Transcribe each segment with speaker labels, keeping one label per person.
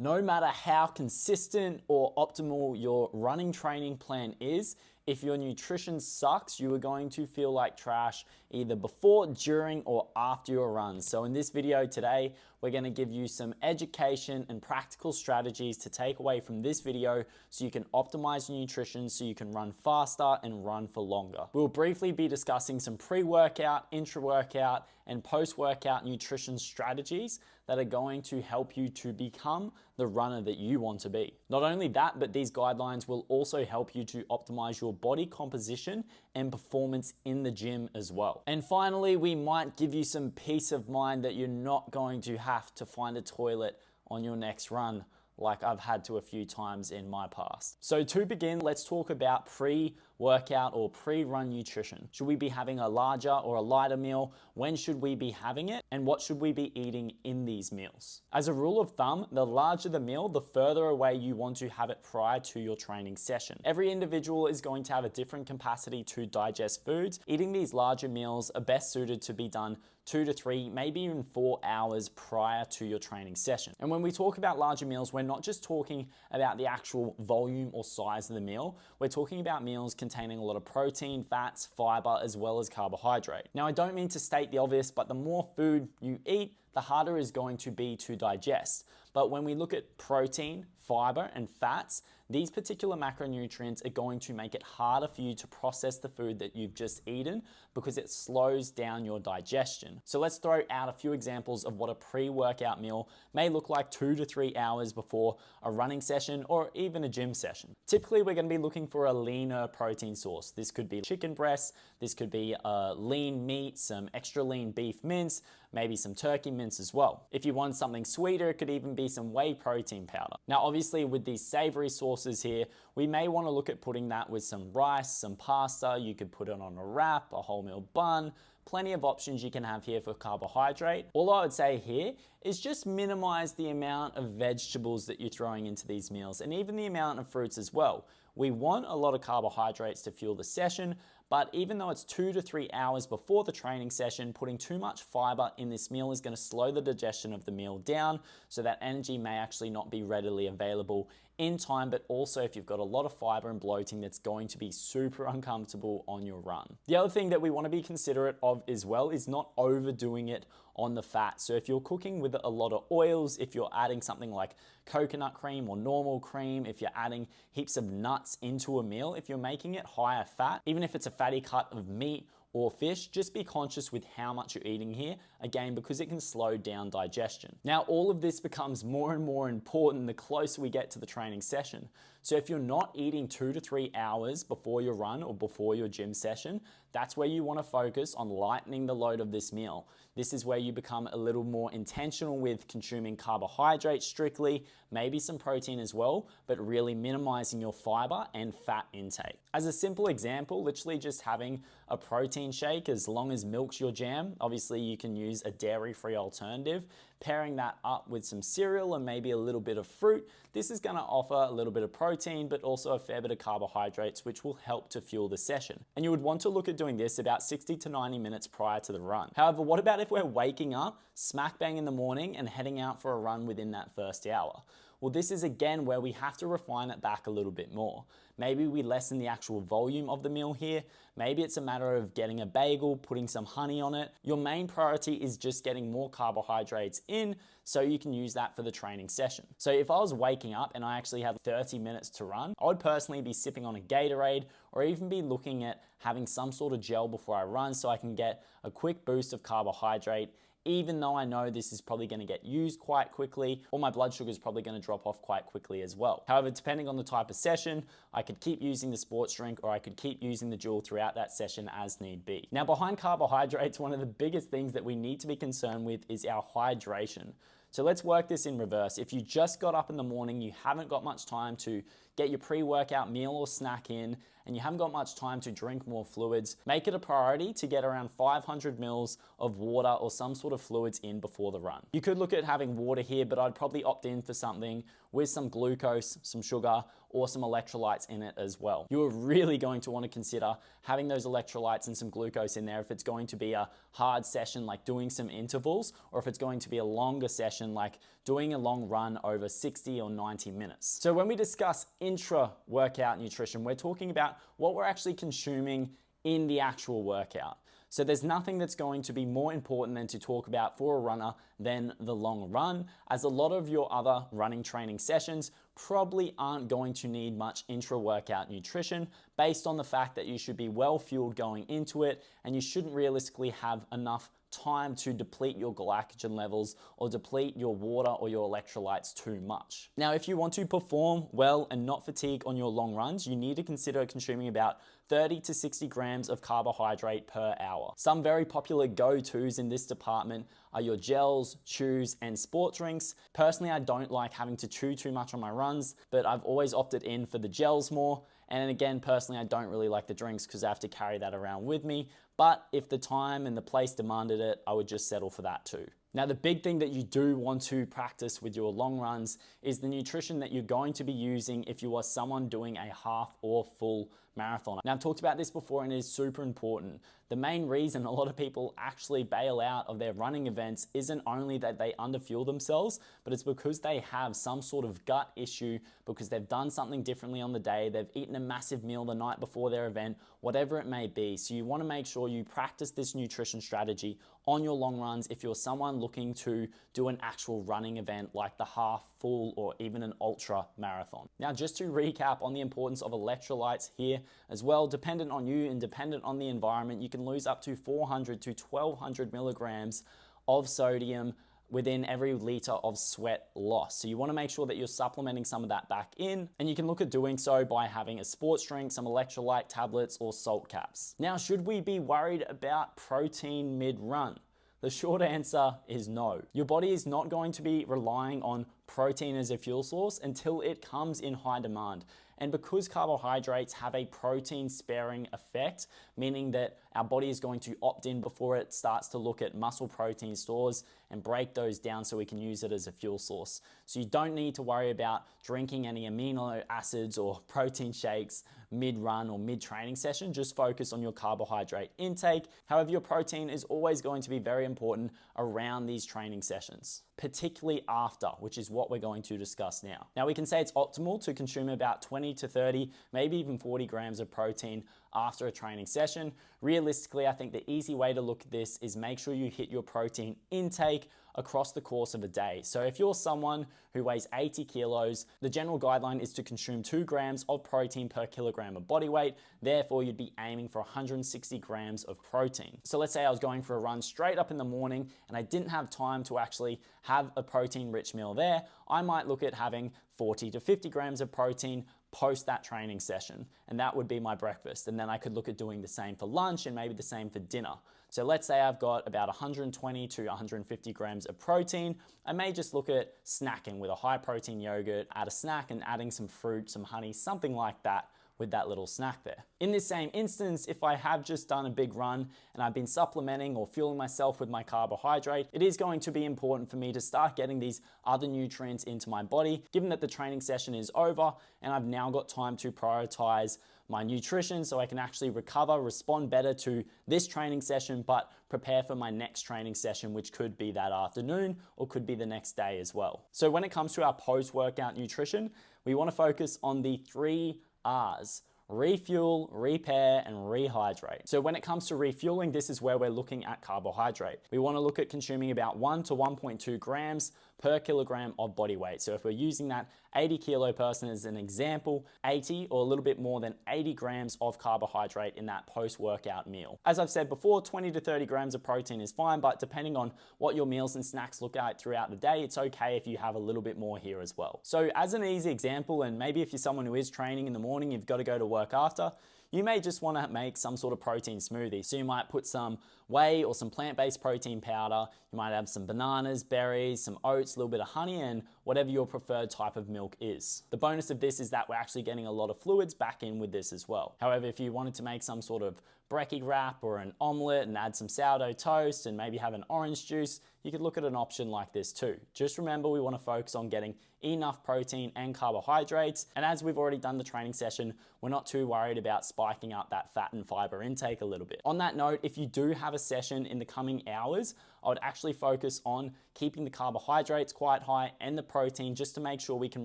Speaker 1: No matter how consistent or optimal your running training plan is, if your nutrition sucks, you are going to feel like trash either before, during, or after your runs. So in this video today, we're gonna give you some education and practical strategies to take away from this video so you can optimize your nutrition so you can run faster and run for longer. We'll briefly be discussing some pre-workout, intra-workout, and post-workout nutrition strategies that are going to help you to become the runner that you want to be. Not only that, but these guidelines will also help you to optimize your body composition and performance in the gym as well. And finally, we might give you some peace of mind that you're not going to have to find a toilet on your next run like I've had to a few times in my past. So to begin, let's talk about pre-workout or pre-run nutrition. Should we be having a larger or a lighter meal? When should we be having it? And what should we be eating in these meals? As a rule of thumb, the larger the meal, the further away you want to have it prior to your training session. Every individual is going to have a different capacity to digest foods. Eating these larger meals are best suited to be done 2 to 3, maybe even 4 hours prior to your training session. And when we talk about larger meals, we're not just talking about the actual volume or size of the meal. We're talking about meals containing a lot of protein, fats, fiber, as well as carbohydrate. Now, I don't mean to state the obvious, but the more food you eat, the harder is going to be to digest. But when we look at protein, fiber, and fats, these particular macronutrients are going to make it harder for you to process the food that you've just eaten because it slows down your digestion. So let's throw out a few examples of what a pre-workout meal may look like 2 to 3 hours before a running session or even a gym session. Typically, we're going to be looking for a leaner protein source. This could be chicken breast, this could be lean meat, some extra lean beef mince, maybe some turkey mince as well. If you want something sweeter, it could even be some whey protein powder. Now, obviously with these savory sources here, we may want to look at putting that with some rice, some pasta. You could put it on a wrap, a wholemeal bun. Plenty of options you can have here for carbohydrate. All I would say here is just minimize the amount of vegetables that you're throwing into these meals and even the amount of fruits as well. We want a lot of carbohydrates to fuel the session, but even though it's 2 to 3 hours before the training session, putting too much fiber in this meal is going to slow the digestion of the meal down, so that energy may actually not be readily available in time, but also if you've got a lot of fiber and bloating, that's going to be super uncomfortable on your run. The other thing that we want to be considerate of as well is not overdoing it on the fat. So if you're cooking with a lot of oils, if you're adding something like coconut cream or normal cream, if you're adding heaps of nuts into a meal, if you're making it higher fat, even if it's a fatty cut of meat or fish, just be conscious with how much you're eating here, again, because it can slow down digestion. Now, all of this becomes more and more important the closer we get to the training session. So if you're not eating 2 to 3 hours before your run or before your gym session, that's where you want to focus on lightening the load of this meal. This is where you become a little more intentional with consuming carbohydrates strictly, maybe some protein as well, but really minimizing your fiber and fat intake. As a simple example, literally just having a protein shake, as long as milk's your jam. Obviously, you can use a dairy-free alternative. Pairing that up with some cereal and maybe a little bit of fruit, this is going to offer a little bit of protein, but also a fair bit of carbohydrates, which will help to fuel the session. And you would want to look at doing this about 60 to 90 minutes prior to the run. However, what about if we're waking up smack bang in the morning and heading out for a run within that first hour? Well, this is again where we have to refine it back a little bit more. Maybe we lessen the actual volume of the meal here. Maybe it's a matter of getting a bagel, putting some honey on it. Your main priority is just getting more carbohydrates in so you can use that for the training session. So if I was waking up and I actually had 30 minutes to run, I would personally be sipping on a Gatorade or even be looking at having some sort of gel before I run so I can get a quick boost of carbohydrate, even though I know this is probably going to get used quite quickly, or my blood sugar is probably going to drop off quite quickly as well. However, depending on the type of session, I could keep using the sports drink or I could keep using the Juul throughout that session as need be. Now, behind carbohydrates, one of the biggest things that we need to be concerned with is our hydration. So let's work this in reverse. If you just got up in the morning, you haven't got much time to get your pre-workout meal or snack in, and you haven't got much time to drink more fluids, make it a priority to get around 500 mils of water or some sort of fluids in before the run. You could look at having water here, but I'd probably opt in for something with some glucose, some sugar, or some electrolytes in it as well. You're really going to want to consider having those electrolytes and some glucose in there if it's going to be a hard session like doing some intervals, or if it's going to be a longer session like doing a long run over 60 or 90 minutes. So when we discuss intra-workout nutrition, we're talking about what we're actually consuming in the actual workout. So there's nothing that's going to be more important than to talk about for a runner than the long run, as a lot of your other running training sessions probably aren't going to need much intra-workout nutrition based on the fact that you should be well fueled going into it, and you shouldn't realistically have enough time to deplete your glycogen levels or deplete your water or your electrolytes too much. Now, if you want to perform well and not fatigue on your long runs, you need to consider consuming about 30 to 60 grams of carbohydrate per hour. Some very popular go-tos in this department are your gels, chews, and sport drinks. Personally, I don't like having to chew too much on my runs, but I've always opted in for the gels more. And again, personally, I don't really like the drinks because I have to carry that around with me. But if the time and the place demanded it, I would just settle for that too. Now, the big thing that you do want to practice with your long runs is the nutrition that you're going to be using if you are someone doing a half or full marathon. Now, I've talked about this before and it is super important. The main reason a lot of people actually bail out of their running events isn't only that they underfuel themselves, but it's because they have some sort of gut issue because they've done something differently on the day, they've eaten a massive meal the night before their event, whatever it may be. So you want to make sure you practice this nutrition strategy on your long runs if you're someone looking to do an actual running event like the half, full, or even an ultra marathon. Now, just to recap on the importance of electrolytes here as well, dependent on you and dependent on the environment, you can lose up to 400 to 1200 milligrams of sodium within every liter of sweat loss. So you want to make sure that you're supplementing some of that back in, and you can look at doing so by having a sports drink, some electrolyte tablets, or salt caps. Now, should we be worried about protein mid-run? The short answer is no. Your body is not going to be relying on protein as a fuel source until it comes in high demand. And because carbohydrates have a protein sparing effect, meaning that our body is going to opt in before it starts to look at muscle protein stores and break those down so we can use it as a fuel source. So you don't need to worry about drinking any amino acids or protein shakes mid-run or mid-training session. Just focus on your carbohydrate intake. However, your protein is always going to be very important around these training sessions, particularly after, which is what we're going to discuss now. Now, we can say it's optimal to consume about 20 to 30, maybe even 40 grams of protein after a training session. Realistically, I think the easy way to look at this is make sure you hit your protein intake across the course of a day. So if you're someone who weighs 80 kilos, the general guideline is to consume 2 grams of protein per kilogram of body weight. Therefore, you'd be aiming for 160 grams of protein. So let's say I was going for a run straight up in the morning and I didn't have time to actually have a protein-rich meal there. I might look at having 40 to 50 grams of protein post that training session, and that would be my breakfast. And then I could look at doing the same for lunch and maybe the same for dinner. So let's say I've got about 120 to 150 grams of protein. I may just look at snacking with a high protein yogurt, add a snack and adding some fruit, some honey, something like that with that little snack there. In this same instance, if I have just done a big run and I've been supplementing or fueling myself with my carbohydrate, it is going to be important for me to start getting these other nutrients into my body, given that the training session is over and I've now got time to prioritize my nutrition so I can actually recover, respond better to this training session, but prepare for my next training session, which could be that afternoon or could be the next day as well. So when it comes to our post-workout nutrition, we want to focus on the 3 R's: refuel, repair, and rehydrate. So when it comes to refueling, this is where we're looking at carbohydrate. We want to look at consuming about 1 to 1.2 grams per kilogram of body weight. So if we're using that 80 kilo person as an example, 80 or a little bit more than 80 grams of carbohydrate in that post-workout meal. As I've said before, 20 to 30 grams of protein is fine, but depending on what your meals and snacks look like throughout the day, it's okay if you have a little bit more here as well. So as an easy example, and maybe if you're someone who is training in the morning, you've got to go to work after, you may just want to make some sort of protein smoothie. So you might put some whey or some plant-based protein powder. You might have some bananas, berries, some oats, a little bit of honey, and whatever your preferred type of milk is. The bonus of this is that we're actually getting a lot of fluids back in with this as well. However, if you wanted to make some sort of brekkie wrap or an omelette and add some sourdough toast and maybe have an orange juice, you could look at an option like this too. Just remember, we want to focus on getting enough protein and carbohydrates. And as we've already done the training session, we're not too worried about spiking up that fat and fiber intake a little bit. On that note, if you do have a session in the coming hours, I would actually focus on keeping the carbohydrates quite high and the protein, just to make sure we can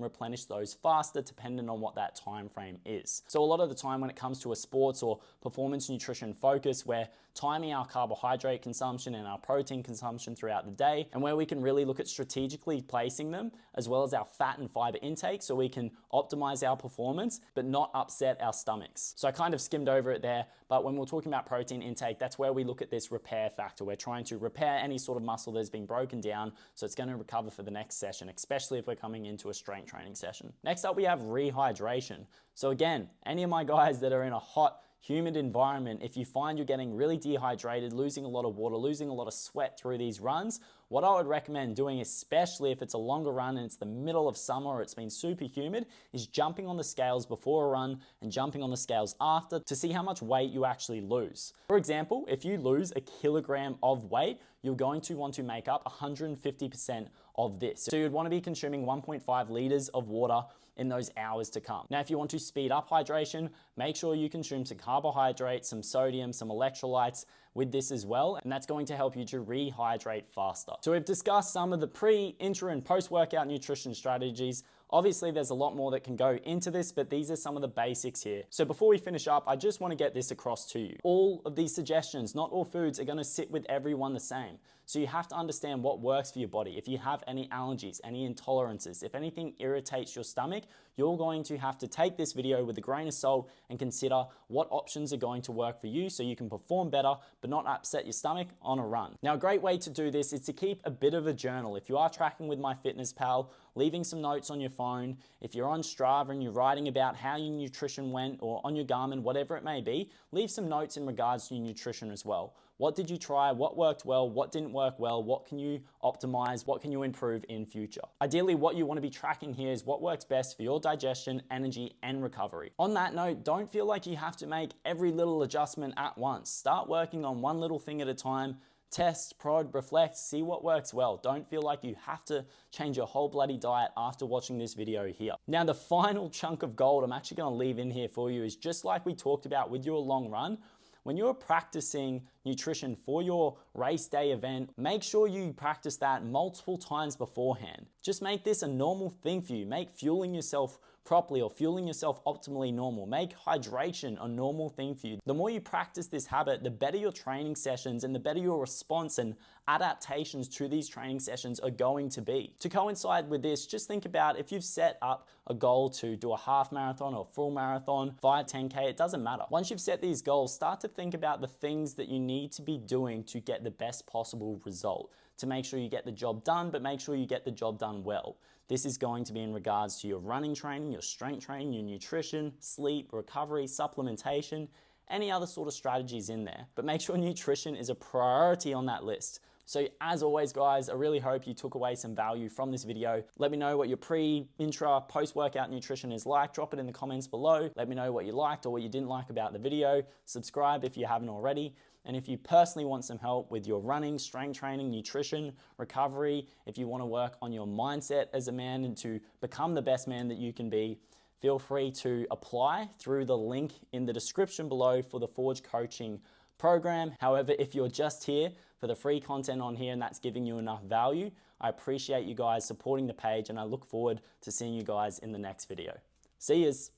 Speaker 1: replenish those faster depending on what that time frame is. So a lot of the time when it comes to a sports or performance nutrition focus, we're timing our carbohydrate consumption and our protein consumption throughout the day, and where we can really look at strategically placing them, as well as our fat and fiber intake, so we can optimize our performance but not upset our stomachs. So I kind of skimmed over it there, but when we're talking about protein intake, that's where we look at this repair factor. We're trying to repair any sort of muscle that's been broken down, so it's going to recover for the next session, especially if we're coming into a strength training session. Next up, we have rehydration. So again, any of my guys that are in a hot, humid environment, if you find you're getting really dehydrated, losing a lot of water, losing a lot of sweat through these runs, what I would recommend doing, especially if it's a longer run and it's the middle of summer or it's been super humid, is jumping on the scales before a run and jumping on the scales after to see how much weight you actually lose. For example, if you lose a kilogram of weight, you're going to want to make up 150% of this. So you'd want to be consuming 1.5 liters of water in those hours to come. Now, if you want to speed up hydration, make sure you consume some carbohydrates, some sodium, some electrolytes with this as well, and that's going to help you to rehydrate faster. So we've discussed some of the pre, intra, and post-workout nutrition strategies. Obviously, there's a lot more that can go into this, but these are some of the basics here. So before we finish up, I just want to get this across to you. All of these suggestions, not all foods, are going to sit with everyone the same. So you have to understand what works for your body. If you have any allergies, any intolerances, if anything irritates your stomach, you're going to have to take this video with a grain of salt and consider what options are going to work for you so you can perform better but not upset your stomach on a run. Now, a great way to do this is to keep a bit of a journal. If you are tracking with MyFitnessPal, leaving some notes on your phone. If you're on Strava and you're writing about how your nutrition went, or on your Garmin, whatever it may be, leave some notes in regards to your nutrition as well. What did you try? What worked well? What didn't work well? What can you optimize? What can you improve in future? Ideally, what you want to be tracking here is what works best for your digestion, energy, and recovery. On that note, don't feel like you have to make every little adjustment at once. Start working on one little thing at a time. Test, prod, reflect, see what works well. Don't feel like you have to change your whole bloody diet after watching this video here. Now, the final chunk of gold I'm actually going to leave in here for you is just like we talked about with your long run. When you're practicing nutrition for your race day event, make sure you practice that multiple times beforehand. Just make this a normal thing for you. Make fueling yourself properly or fueling yourself optimally normal. Make hydration a normal thing for you. The more you practice this habit, the better your training sessions and the better your response and adaptations to these training sessions are going to be. To coincide with this, just think about if you've set up a goal to do a half marathon or full marathon, 5, 10K, it doesn't matter. Once you've set these goals, start to think about the things that you need to be doing to get the best possible result, to make sure you get the job done, but make sure you get the job done well. This is going to be in regards to your running training, your strength training, your nutrition, sleep, recovery, supplementation, any other sort of strategies in there. But make sure nutrition is a priority on that list. So as always, guys, I really hope you took away some value from this video. Let me know what your pre, intra, post-workout nutrition is like. Drop it in the comments below. Let me know what you liked or what you didn't like about the video. Subscribe if you haven't already. And if you personally want some help with your running, strength training, nutrition, recovery, if you want to work on your mindset as a man and to become the best man that you can be, feel free to apply through the link in the description below for the Forge Coaching program. However, if you're just here for the free content on here and that's giving you enough value, I appreciate you guys supporting the page and I look forward to seeing you guys in the next video. See yous.